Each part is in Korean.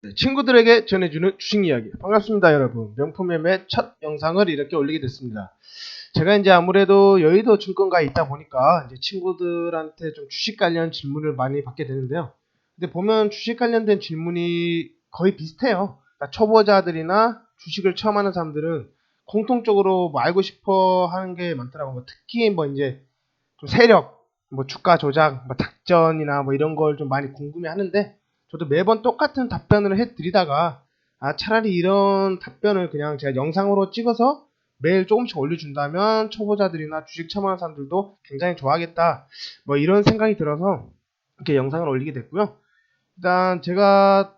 네, 친구들에게 전해주는 주식 이야기. 반갑습니다, 여러분. 명품 매매 첫 영상을 이렇게 올리게 됐습니다. 제가 이제 아무래도 여의도 증권가에 있다 보니까 이제 친구들한테 좀 주식 관련 질문을 많이 받게 되는데요. 근데 보면 주식 관련된 질문이 거의 비슷해요. 그러니까 초보자들이나 주식을 처음 하는 사람들은 공통적으로 뭐 알고 싶어 하는 게 많더라고요. 뭐 특히 뭐 이제 좀 세력, 뭐 주가 조작, 뭐 작전이나 뭐 이런 걸 좀 많이 궁금해 하는데, 저도 매번 똑같은 답변을 해드리다가, 차라리 이런 답변을 그냥 제가 영상으로 찍어서 매일 조금씩 올려준다면 초보자들이나 주식 처음 하는 사람들도 굉장히 좋아하겠다, 뭐 이런 생각이 들어서 이렇게 영상을 올리게 됐고요. 일단 제가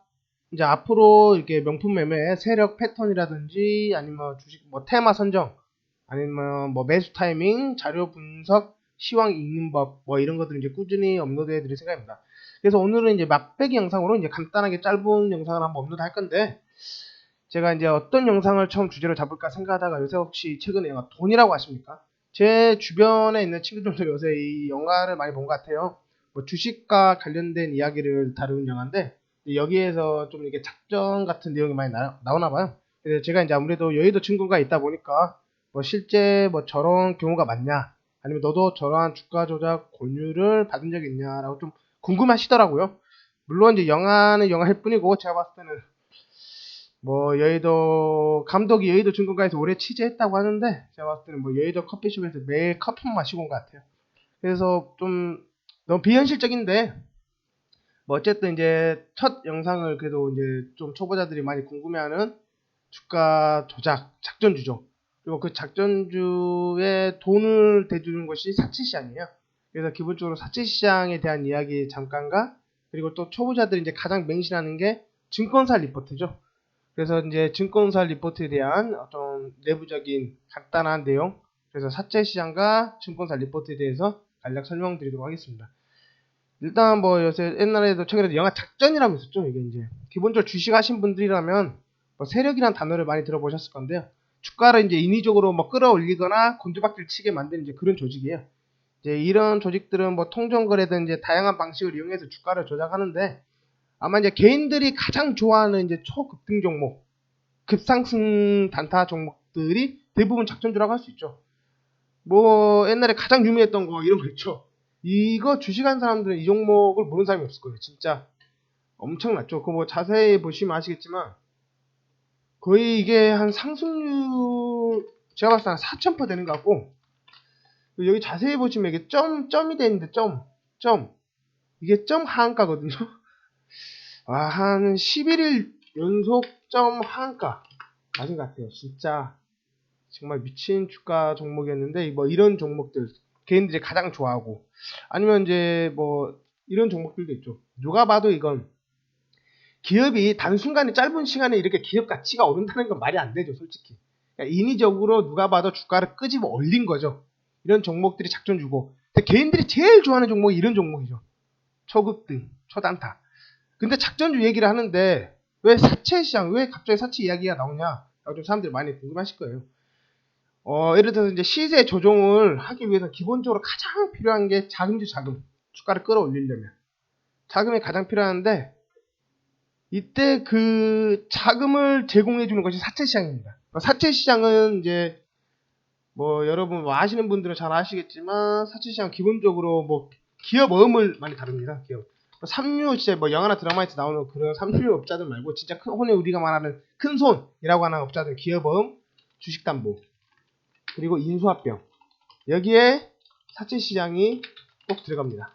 이제 앞으로 이렇게 명품 매매 세력 패턴이라든지 아니면 주식 뭐 테마 선정, 아니면 뭐 매수 타이밍, 자료 분석, 시황 읽는 법, 뭐 이런 것들을 이제 꾸준히 업로드해 드릴 생각입니다. 그래서 오늘은 이제 맛배기 영상으로 이제 간단하게 짧은 영상을 한번 업로드 할 건데, 제가 이제 어떤 영상을 처음 주제로 잡을까 생각하다가 요새 혹시 최근에 영화 돈이라고 아십니까? 제 주변에 있는 친구들도 요새 이 영화를 많이 본 것 같아요. 뭐 주식과 관련된 이야기를 다루는 영화인데, 여기에서 좀 이게 작전 같은 내용이 많이 나오나 봐요. 그래서 제가 이제 아무래도 여의도 친구가 있다 보니까 뭐 실제 뭐 저런 경우가 많냐, 아니면 너도 저러한 주가 조작 권유를 받은 적이 있냐라고 좀 궁금하시더라고요. 물론 이제 영화는 영화일 뿐이고, 제가 봤을 때는 뭐 여의도 감독이 여의도 증권가에서 오래 취재했다고 하는데, 제가 봤을 때는 뭐 여의도 커피숍에서 매일 커피 마시고 온 것 같아요. 그래서 좀 너무 비현실적인데, 뭐 어쨌든 이제 첫 영상을 그래도 이제 좀 초보자들이 많이 궁금해하는 주가 조작 작전주죠. 그리고 그 작전주에 돈을 대주는 것이 사채시장이에요. 그래서 기본적으로 사채시장에 대한 이야기 잠깐과, 그리고 또 초보자들이 이제 가장 맹신하는 게 증권사 리포트죠. 그래서 이제 증권사 리포트에 대한 어떤 내부적인 간단한 내용, 그래서 사채 시장과 증권사 리포트에 대해서 간략 설명드리도록 하겠습니다. 일단 뭐 요새 옛날에도 최근에도 영화 작전이라고 있었죠. 이게 이제 기본적으로 주식 하신 분들이라면 뭐 세력이란 단어를 많이 들어보셨을 건데요. 주가를 이제 인위적으로 뭐 끌어올리거나 곤두박질 치게 만드는 이제 그런 조직이에요. 이제 이런 조직들은 뭐 통정거래든 이제 다양한 방식을 이용해서 주가를 조작하는데, 아마 이제 개인들이 가장 좋아하는 이제 초급등 종목, 급상승 단타 종목들이 대부분 작전주라고 할 수 있죠. 뭐 옛날에 가장 유명했던 거 이런 거 있죠. 이거 주식한 사람들은 이 종목을 모르는 사람이 없을 거예요. 진짜 엄청났죠. 그 뭐 자세히 보시면 아시겠지만 거의 이게 한 상승률 제가 봤을 때 한 4,000% 되는 것 같고, 여기 자세히 보시면 이게 점이 돼 있는데 점 이게 점 하한가거든요. 한 11일 연속 점 하한가 맞은 것 같아요. 진짜 정말 미친 주가 종목이었는데, 뭐 이런 종목들 개인들이 가장 좋아하고, 아니면 이제 뭐 이런 종목들도 있죠. 누가 봐도 이건 기업이 단순간에 짧은 시간에 이렇게 기업 가치가 오른다는 건 말이 안 되죠, 솔직히. 그러니까 인위적으로 누가 봐도 주가를 끄집어 올린 거죠. 이런 종목들이 작전 주고, 근데 개인들이 제일 좋아하는 종목이 이런 종목이죠. 초급등, 초단타. 근데 작전주 얘기를 하는데 왜 사채 시장, 왜 갑자기 사채 이야기가 나오냐? 좀 사람들이 많이 궁금하실 거예요. 예를 들어서 이제 시세 조정을 하기 위해서 기본적으로 가장 필요한 게 자금이죠, 자금. 주가를 끌어올리려면. 자금이 가장 필요한데, 이때 그 자금을 제공해 주는 것이 사채 시장입니다. 사채 시장은 이제 뭐 여러분 뭐 아시는 분들은 잘 아시겠지만, 사채 시장 기본적으로 뭐 기업 어음을 많이 다룹니다. 기업. 삼류, 진짜 뭐 영화나 드라마에서 나오는 그런 삼류 업자들 말고 진짜 큰, 흔히 우리가 말하는 큰 손이라고 하는 업자들, 기업 어음, 주식담보, 그리고 인수합병, 여기에 사채 시장이 꼭 들어갑니다.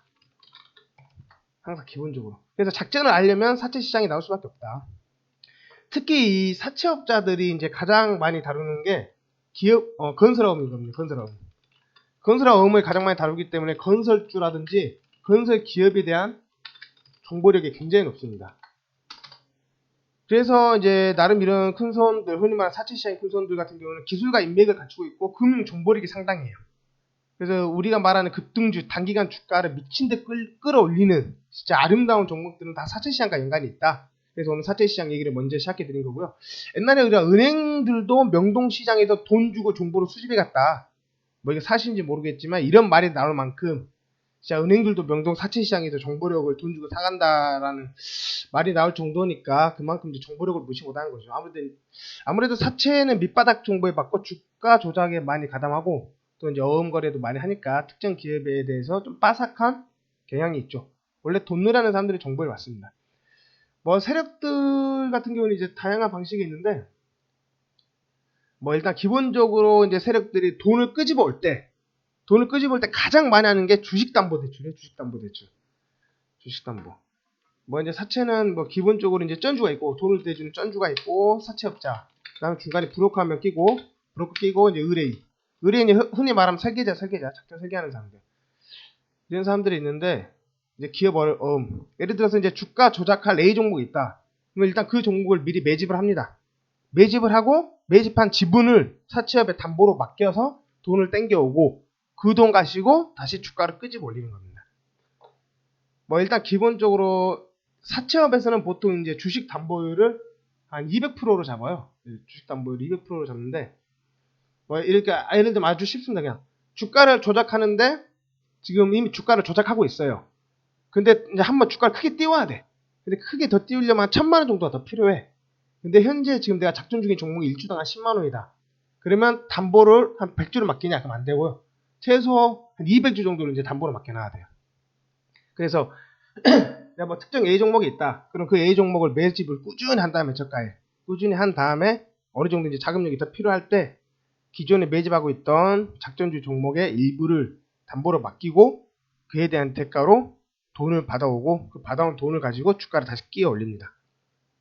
항상 기본적으로. 그래서 작전을 알려면 사채 시장이 나올 수밖에 없다. 특히 이 사채업자들이 이제 가장 많이 다루는 게 기업 건설어음이거든요. 건설어음. 건설어음을 가장 많이 다루기 때문에 건설주라든지 건설 기업에 대한 정보력이 굉장히 높습니다. 그래서 이제 나름 이런 큰 손들, 흔히 말하는 사채 시장의 큰 손들 같은 경우는 기술과 인맥을 갖추고 있고 금융 정보력이 상당해요. 그래서 우리가 말하는 급등주, 단기간 주가를 미친 듯 끌어올리는 진짜 아름다운 종목들은 다 사채시장과 연관이 있다. 그래서 오늘 사채시장 얘기를 먼저 시작해 드린 거고요. 옛날에 우리가 은행들도 명동시장에서 돈 주고 정보를 수집해 갔다. 뭐 이게 사실인지 모르겠지만 이런 말이 나올 만큼 진짜 은행들도 명동 사채 시장에서 정보력을 돈 주고 사간다라는 말이 나올 정도니까 그만큼 이제 정보력을 무시 못하는 거죠. 아무래도 사채는 밑바닥 정보에 받고 주가 조작에 많이 가담하고 또 이제 어음거래도 많이 하니까 특정 기업에 대해서 좀 빠삭한 경향이 있죠. 원래 돈느라는 사람들이 정보를 받습니다. 뭐 세력들 같은 경우는 이제 다양한 방식이 있는데 뭐 일단 기본적으로 이제 세력들이 돈을 끄집어 올 때 가장 많이 하는 게 주식담보대출이에요. 주식담보. 뭐 이제 사채는 뭐 기본적으로 이제 쩐주가 있고 돈을 대주는 쩐주가 있고 사채업자. 그다음에 중간에 브로커 한 명 끼고 이제 의뢰인이 흔히 말하면 설계자 작전 설계하는 사람들. 이런 사람들이 있는데 이제 기업 예를 들어서 이제 주가 조작할 A 종목이 있다. 그러면 일단 그 종목을 미리 매집을 합니다. 매집을 하고 매집한 지분을 사채업에 담보로 맡겨서 돈을 땡겨오고 그 돈 가지고 다시 주가를 끄집어 올리는 겁니다. 뭐 일단 기본적으로 사채업에서는 보통 이제 주식 담보율을 한 200%로 잡아요. 주식 담보율 200%로 잡는데 뭐 이렇게 예를 들면 아주 쉽습니다. 그냥 주가를 조작하는데 지금 이미 주가를 조작하고 있어요. 근데 이제 한번 주가를 크게 띄워야 돼. 근데 크게 더 띄우려면 1000만 원 정도가 더 필요해. 근데 현재 지금 내가 작전 중인 종목이 일주당 한 10만 원이다. 그러면 담보를 한 100주를 맡기냐? 그럼 안 되고요. 최소 한 200주 정도를 이제 담보로 맡겨놔야 돼요. 그래서 내가 뭐 특정 A 종목이 있다. 그럼 그 A 종목을 매집을 꾸준히 한 다음에 저가에 꾸준히 한 다음에 어느 정도 이제 자금력이 더 필요할 때 기존에 매집하고 있던 작전주 종목의 일부를 담보로 맡기고 그에 대한 대가로 돈을 받아오고 그 받아온 돈을 가지고 주가를 다시 끼워 올립니다.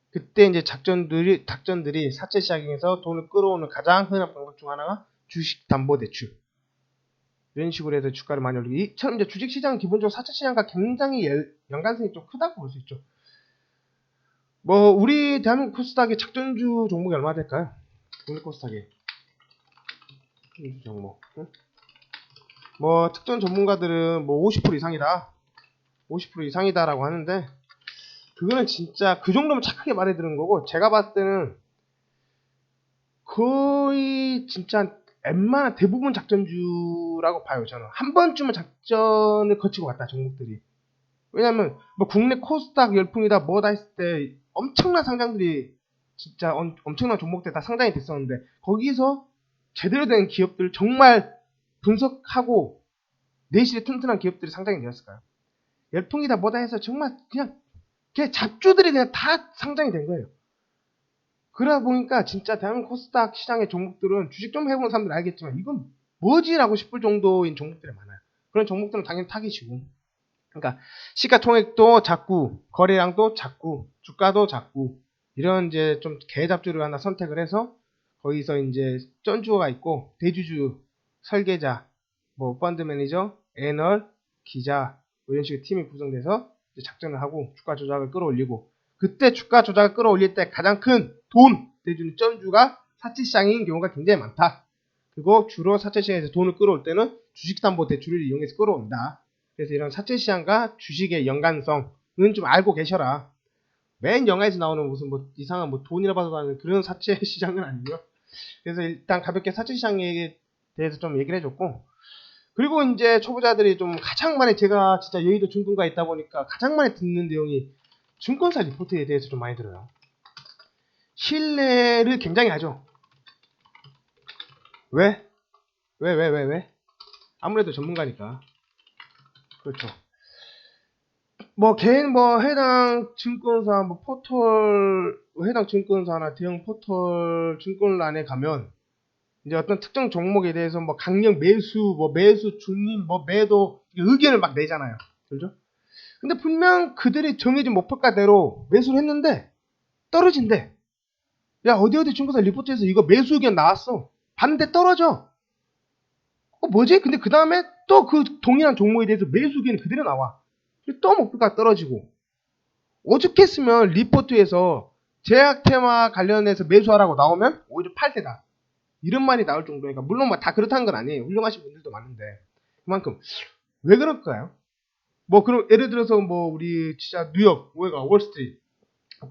그때 이제 작전들이 사채 시장에서 돈을 끌어오는 가장 흔한 방법 중 하나가 주식담보대출. 이런 식으로 해서 주가를 많이 올리고 이처럼 이제 주식시장은 기본적으로 사채시장과 굉장히 연관성이 좀 크다고 볼 수 있죠. 뭐 우리 대한민국 코스닥의 작전주 종목이 얼마 될까요? 국내 코스닥의 작전주 종목. 뭐 특정 전문가들은 뭐 50% 이상이다, 50% 이상이다라고 하는데 그거는 진짜 그 정도면 착하게 말해 들은 거고 제가 봤을 때는 거의 진짜 웬만한 대부분 작전주라고 봐요. 저는 한 번쯤은 작전을 거치고 갔다 종목들이. 왜냐면 뭐 국내 코스닥 열풍이다 뭐다 했을 때 엄청난 상장들이 진짜 엄청난 종목들 다 상장이 됐었는데 거기서 제대로 된 기업들 정말 분석하고 내실이 튼튼한 기업들이 상장이 되었을까요? 열풍이다 뭐다 해서 정말 그냥 잡주들이 그냥 다 상장이 된 거예요. 그러다 보니까 진짜 대한민국 코스닥 시장의 종목들은 주식 좀 해본 사람들 알겠지만 이건 뭐지라고 싶을 정도인 종목들이 많아요. 그런 종목들은 당연히 타깃이고. 그러니까 시가총액도 작고 거래량도 작고 주가도 작고 이런 이제 좀 개잡주를 하나 선택을 해서 거기서 이제 쩐주가 있고 대주주, 설계자, 뭐 펀드 매니저, 애널, 기자 뭐 이런 식의 팀이 구성돼서 작전을 하고 주가 조작을 끌어올리고 그때 주가 조작을 끌어올릴 때 가장 큰 돈 대주는 쩐주가 사채시장인 경우가 굉장히 많다. 그리고 주로 사채시장에서 돈을 끌어올 때는 주식담보대출을 이용해서 끌어온다. 그래서 이런 사채시장과 주식의 연관성은 좀 알고 계셔라. 맨 영화에서 나오는 무슨 뭐 이상한 뭐 돈이라 봐도 하는 그런 사채시장은 아니고요. 그래서 일단 가볍게 사채시장에 대해서 좀 얘기를 해줬고 그리고 이제 초보자들이 좀 가장 많이 제가 진짜 여의도 증권가에 있다 보니까 가장 많이 듣는 내용이 증권사 리포트에 대해서 좀 많이 들어요. 신뢰를 굉장히 하죠. 왜? 아무래도 전문가니까. 그렇죠. 뭐 개인 뭐 해당 증권사 뭐 포털 해당 증권사나 대형 포털 증권란에 가면 이제 어떤 특정 종목에 대해서 뭐 강력 매수, 뭐 매수 중립, 뭐 매도 의견을 막 내잖아요. 그렇죠? 근데 분명 그들이 정해진 목표가대로 매수를 했는데 떨어진대. 야 어디 증권사 리포트에서 이거 매수 의견 나왔어. 봤는데 떨어져. 뭐지? 근데 그 다음에 또 그 동일한 종목에 대해서 매수 의견이 그대로 나와. 또 목표가 떨어지고. 오죽했으면 리포트에서 제약 테마 관련해서 매수하라고 나오면 오히려 팔 때다. 이런 말이 나올 정도니까 물론 뭐 다 그렇다는 건 아니에요. 훌륭하신 분들도 많은데 그만큼 왜 그럴까요? 뭐 그럼 예를 들어서 뭐 우리 진짜 뉴욕, 월스트리트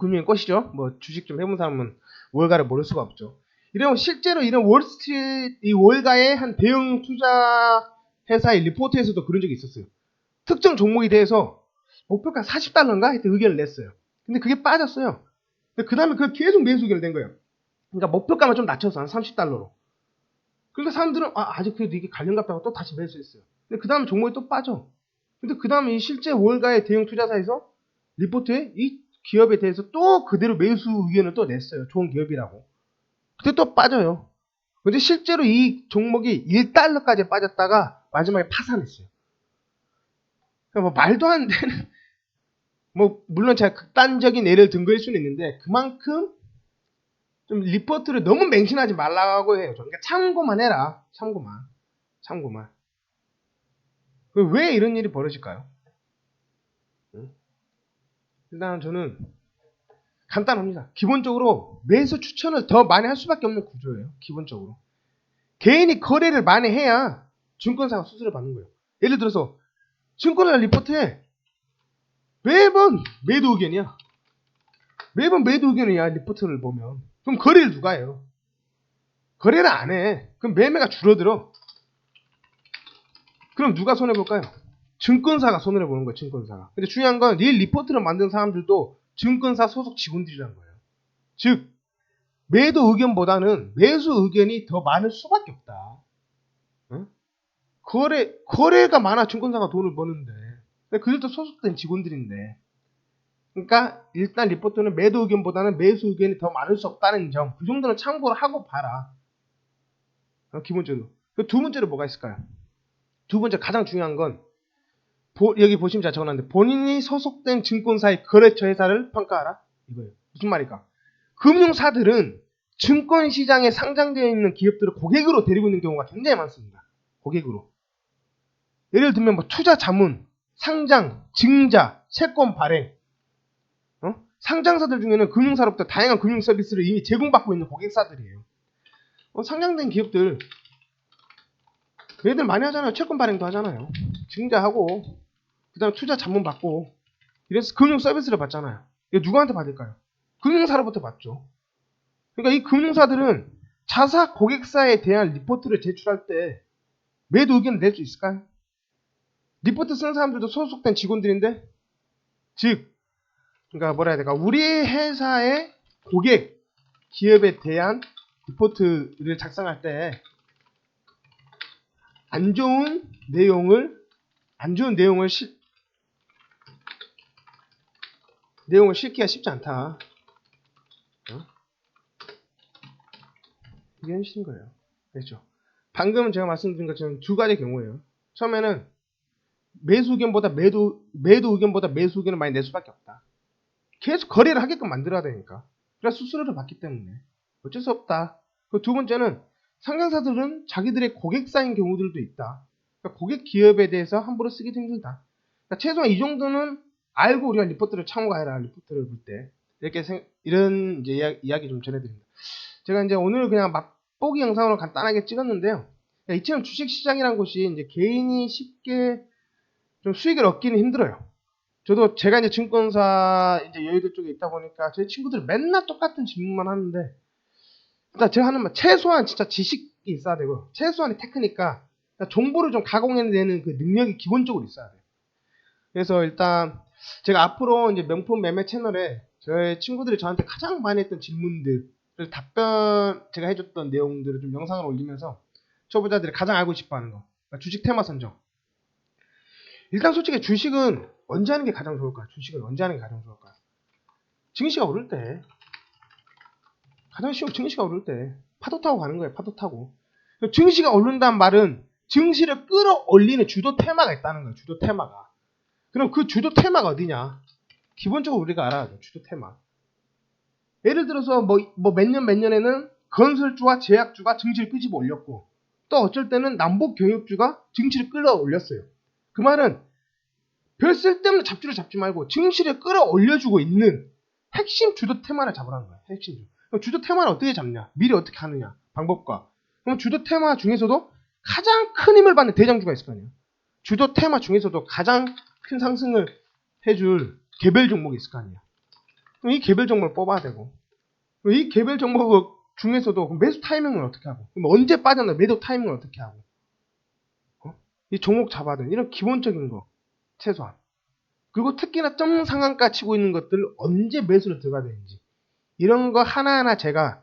금융의 꽃이죠. 뭐 주식 좀 해본 사람은 월가를 모를 수가 없죠. 이런 실제로 이런 월스트리트 이 월가의 한 대형 투자 회사의 리포트에서도 그런 적이 있었어요. 특정 종목에 대해서 목표가 40달러인가? 하여튼 의견을 냈어요. 근데 그게 빠졌어요. 그 다음에 그걸 계속 매수 의견을 낸 거예요. 그러니까 목표가만 좀 낮춰서 한 30달러로. 그러니까 사람들은 아직 그래도 이게 관련 같다고 또 다시 매수했어요. 근데 그 다음에 종목이 또 빠져. 근데 그 다음에 이 실제 월가의 대형 투자사에서 리포트에 이 기업에 대해서 또 그대로 매수 의견을 또 냈어요. 좋은 기업이라고. 근데 또 빠져요. 근데 실제로 이 종목이 1달러까지 빠졌다가 마지막에 파산했어요. 그러니까 뭐 말도 안 되는, 뭐 물론 제가 극단적인 예를 든 거일 수는 있는데 그만큼 좀 리포트를 너무 맹신하지 말라고 해요. 그러니까 참고만 해라. 참고만. 왜 이런 일이 벌어질까요? 일단 저는 간단합니다. 기본적으로 매수 추천을 더 많이 할 수밖에 없는 구조예요. 기본적으로. 개인이 거래를 많이 해야 증권사가 수수료를 받는 거예요. 예를 들어서 증권사 리포트에 매번 매도 의견이야. 리포트를 보면. 그럼 거래를 누가 해요? 거래를 안 해. 그럼 매매가 줄어들어. 그럼 누가 손해볼까요? 증권사가 손해를 보는 거예요. 증권사가. 근데 중요한 건 이 리포트를 만든 사람들도 증권사 소속 직원들이라는 거예요. 즉 매도 의견보다는 매수 의견이 더 많을 수밖에 없다. 응? 거래가 많아 증권사가 돈을 버는데. 그들도 소속된 직원들인데. 그러니까 일단 리포트는 매도 의견보다는 매수 의견이 더 많을 수 없다는 점. 그 정도는 참고를 하고 봐라. 기본적으로. 그 두 번째로 뭐가 있을까요? 두 번째 가장 중요한 건 여기 보시면 제가 적어놨는데 본인이 소속된 증권사의 거래처 회사를 평가하라. 이거예요. 무슨 말일까? 금융사들은 증권시장에 상장되어 있는 기업들을 고객으로 데리고 있는 경우가 굉장히 많습니다. 고객으로. 예를 들면 뭐 투자 자문, 상장, 증자, 채권 발행. 상장사들 중에는 금융사로부터 다양한 금융 서비스를 이미 제공받고 있는 고객사들이에요. 상장된 기업들 얘들 많이 하잖아요. 채권 발행도 하잖아요. 증자하고 그 다음에 투자 자문 받고 이래서 금융 서비스를 받잖아요. 이거 누구한테 받을까요? 금융사로부터 받죠. 그러니까 이 금융사들은 자사 고객사에 대한 리포트를 제출할 때 매도 의견을 낼 수 있을까요? 리포트 쓰는 사람들도 소속된 직원들인데 즉 그러니까 뭐라 해야 될까? 우리 회사의 고객 기업에 대한 리포트를 작성할 때 안 좋은 내용을 실기가 쉽지 않다. 이게 현실인 거예요. 그렇죠? 방금 제가 말씀드린 것처럼 두 가지 경우예요. 처음에는 매수 의견보다 매수 의견을 많이 낼 수밖에 없다. 계속 거래를 하게끔 만들어야 되니까. 그래서 수수료를 받기 때문에 어쩔 수 없다. 그 두 번째는 상장사들은 자기들의 고객사인 경우들도 있다. 그러니까 고객 기업에 대해서 함부로 쓰기도 힘들다. 그러니까 최소한 이 정도는 알고 우리가 리포트를 참고해라. 리포트를 볼 때 이런 이제 이야기 좀 전해드립니다. 제가 이제 오늘 그냥 맛보기 영상으로 간단하게 찍었는데요. 이처럼 주식시장이라는 곳이 이제 개인이 쉽게 좀 수익을 얻기는 힘들어요. 저도 제가 이제 증권사 이제 여의도 쪽에 있다 보니까 제 친구들 맨날 똑같은 질문만 하는데 일단 제가 하는 말 최소한 진짜 지식이 있어야 되고 최소한의 테크니까 정보를 좀 가공해내는 그 능력이 기본적으로 있어야 돼요. 그래서 일단 제가 앞으로 이제 명품 매매 채널에 저의 친구들이 저한테 가장 많이 했던 질문들 답변 제가 해줬던 내용들을 좀 영상을 올리면서 초보자들이 가장 알고 싶어하는 거 그러니까 주식 테마 선정. 일단 솔직히 주식은 언제 하는 게 가장 좋을까요? 증시가 오를 때. 가장 쉬운 증시가 오를 때. 파도 타고 가는 거예요. 파도 타고. 증시가 오른다는 말은 증시를 끌어올리는 주도 테마가 있다는 거예요. 주도 테마가. 그럼 그 주도 테마가 어디냐? 기본적으로 우리가 알아야 돼요. 주도 테마. 예를 들어서 뭐 몇 년에는 건설주와 제약주가 증시를 끄집어 올렸고 또 어쩔 때는 남북 경협주가 증시를 끌어올렸어요. 그 말은 별 쓸데없는 잡주를 잡지 말고 증시를 끌어올려주고 있는 핵심 주도 테마를 잡으라는 거예요. 핵심 주. 그럼 주도 테마는 어떻게 잡냐? 미리 어떻게 하느냐? 방법과. 그럼 주도 테마 중에서도 가장 큰 힘을 받는 대장주가 있을 거 아니에요. 주도 테마 중에서도 가장 큰 상승을 해줄 개별 종목이 있을 거 아니에요. 그럼 이 개별 종목을 뽑아야 되고 이 개별 종목 중에서도 매수 타이밍을 어떻게 하고 그럼 언제 빠졌나 매도 타이밍을 어떻게 하고 이 종목 잡아야 되는 이런 기본적인 거 최소한. 그리고 특히나 점 상한가 치고 있는 것들 언제 매수로 들어가야 되는지 이런 거 하나하나 제가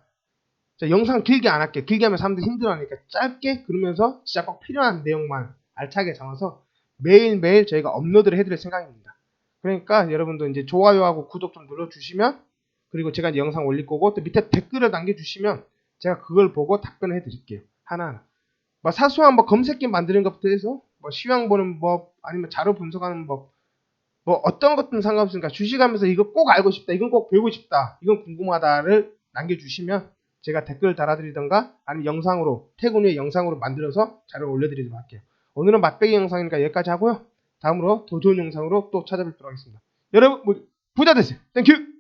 영상 길게 안 할게. 길게 하면 사람들이 힘들어하니까 짧게 그러면서 진짜 꼭 필요한 내용만 알차게 잡아서 매일매일 저희가 업로드를 해드릴 생각입니다. 그러니까 여러분도 이제 좋아요하고 구독 좀 눌러주시면, 그리고 제가 이제 영상 올릴 거고 또 밑에 댓글을 남겨주시면 제가 그걸 보고 답변을 해드릴게요. 하나하나. 뭐 사소한 뭐 검색기 만드는 것부터 해서 뭐 시황 보는 법, 아니면 자료 분석하는 법, 뭐 어떤 것든 상관없으니까 주식하면서 이거 꼭 알고 싶다, 이건 꼭 배우고 싶다, 이건 궁금하다를 남겨주시면 제가 댓글 달아드리던가 아니면 영상으로, 퇴근 후에 영상으로 만들어서 자료를 올려드리도록 할게요. 오늘은 맛배기 영상이니까 여기까지 하고요. 다음으로 더 좋은 영상으로 또 찾아뵙도록 하겠습니다. 여러분 부자 되세요. 땡큐.